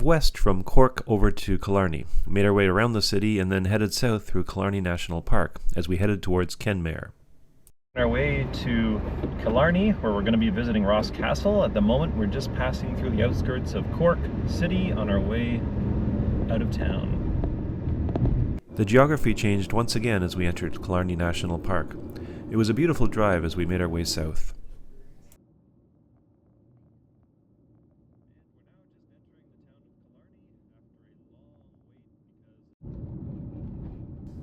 west from Cork over to Killarney, made our way around the city, and then headed south through Killarney National Park as we headed towards Kenmare. On our way to Killarney, where we're going to be visiting Ross Castle. At the moment, we're just passing through the outskirts of Cork City on our way out of town. The geography changed once again as we entered Killarney National Park. It was a beautiful drive as we made our way south.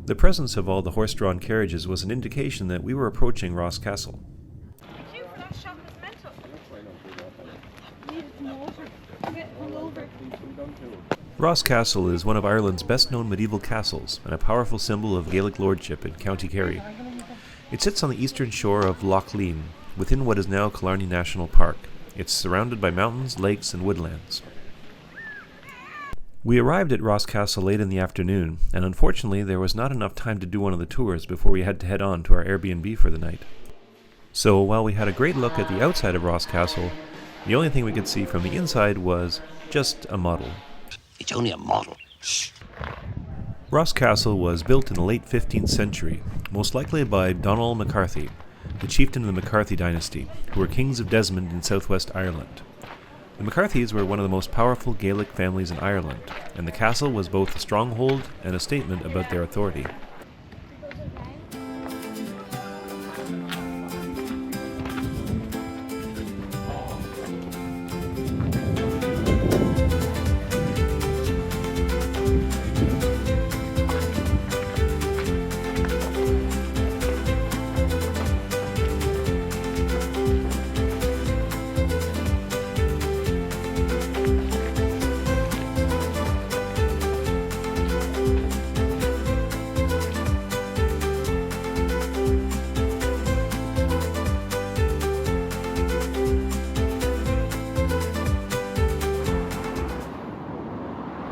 The presence of all the horse-drawn carriages was an indication that we were approaching Ross Castle. Ross Castle is one of Ireland's best-known medieval castles and a powerful symbol of Gaelic lordship in County Kerry. It sits on the eastern shore of Loch Lean, within what is now Killarney National Park. It's surrounded by mountains, lakes, and woodlands. We arrived at Ross Castle late in the afternoon, and unfortunately there was not enough time to do one of the tours before we had to head on to our Airbnb for the night. So while we had a great look at the outside of Ross Castle, the only thing we could see from the inside was just a model. It's only a model. Shh. Ross Castle was built in the late 15th century, most likely by Donald McCarthy, the chieftain of the McCarthy dynasty, who were kings of Desmond in southwest Ireland. The McCarthys were one of the most powerful Gaelic families in Ireland, and the castle was both a stronghold and a statement about their authority.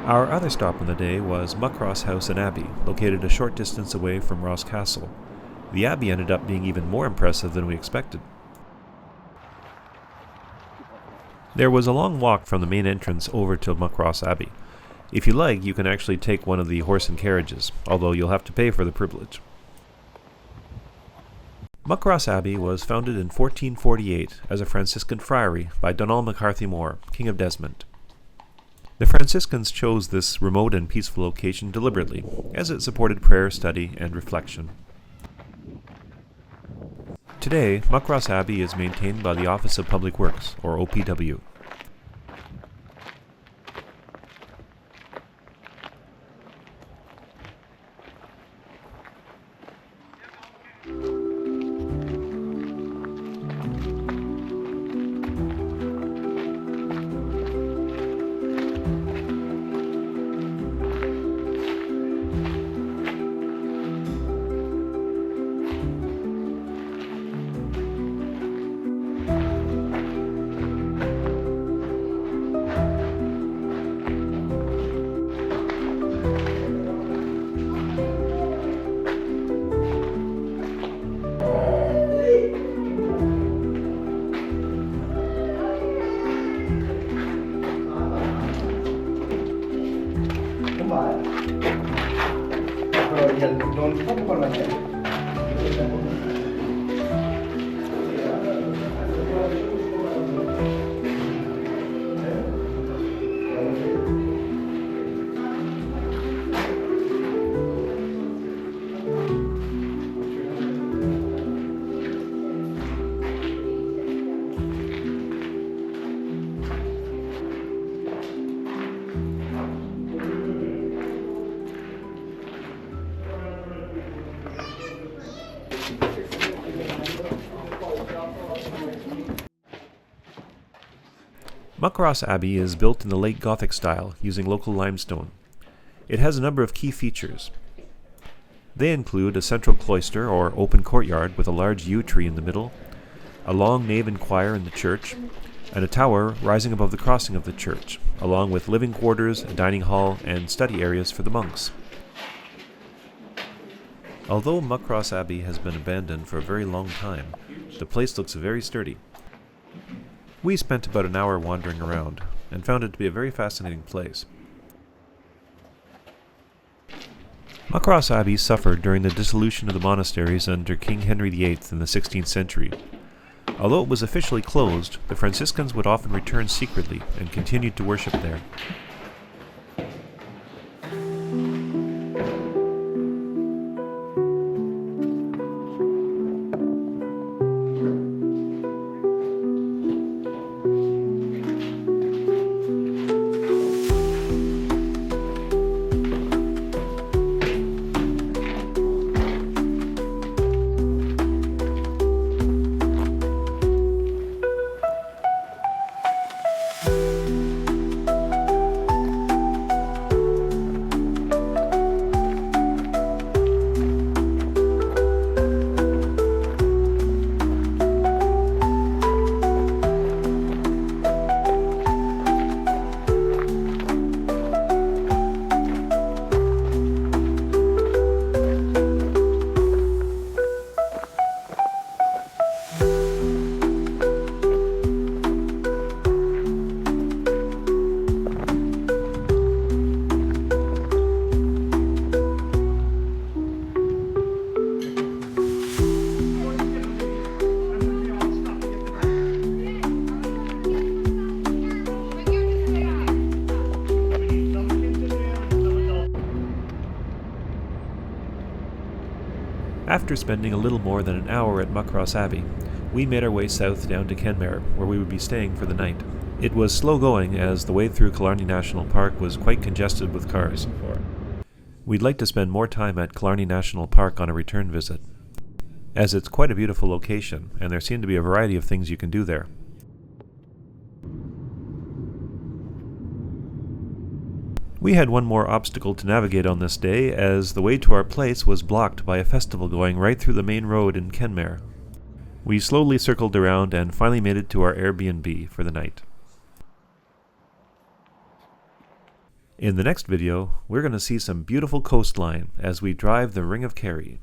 Our other stop on the day was Muckross House and Abbey, located a short distance away from Ross Castle. The abbey ended up being even more impressive than we expected. There was a long walk from the main entrance over to Muckross Abbey. If you like, you can actually take one of the horse and carriages, although you'll have to pay for the privilege. Muckross Abbey was founded in 1448 as a Franciscan friary by Donald McCarthy More, King of Desmond. The Franciscans chose this remote and peaceful location deliberately, as it supported prayer, study, and reflection. Today, Muckross Abbey is maintained by the Office of Public Works, or OPW. Muckross Abbey is built in the late Gothic style using local limestone. It has a number of key features. They include a central cloister or open courtyard with a large yew tree in the middle, a long nave and choir in the church, and a tower rising above the crossing of the church, along with living quarters, a dining hall, and study areas for the monks. Although Muckross Abbey has been abandoned for a very long time, the place looks very sturdy. We spent about an hour wandering around, and found it to be a very fascinating place. Muckross Abbey suffered during the dissolution of the monasteries under King Henry VIII in the 16th century. Although it was officially closed, the Franciscans would often return secretly and continued to worship there. After spending a little more than an hour at Muckross Abbey, we made our way south down to Kenmare, where we would be staying for the night. It was slow going as the way through Killarney National Park was quite congested with cars. We'd like to spend more time at Killarney National Park on a return visit, as it's quite a beautiful location and there seem to be a variety of things you can do there. We had one more obstacle to navigate on this day, as the way to our place was blocked by a festival going right through the main road in Kenmare. We slowly circled around and finally made it to our Airbnb for the night. In the next video, we're going to see some beautiful coastline as we drive the Ring of Kerry.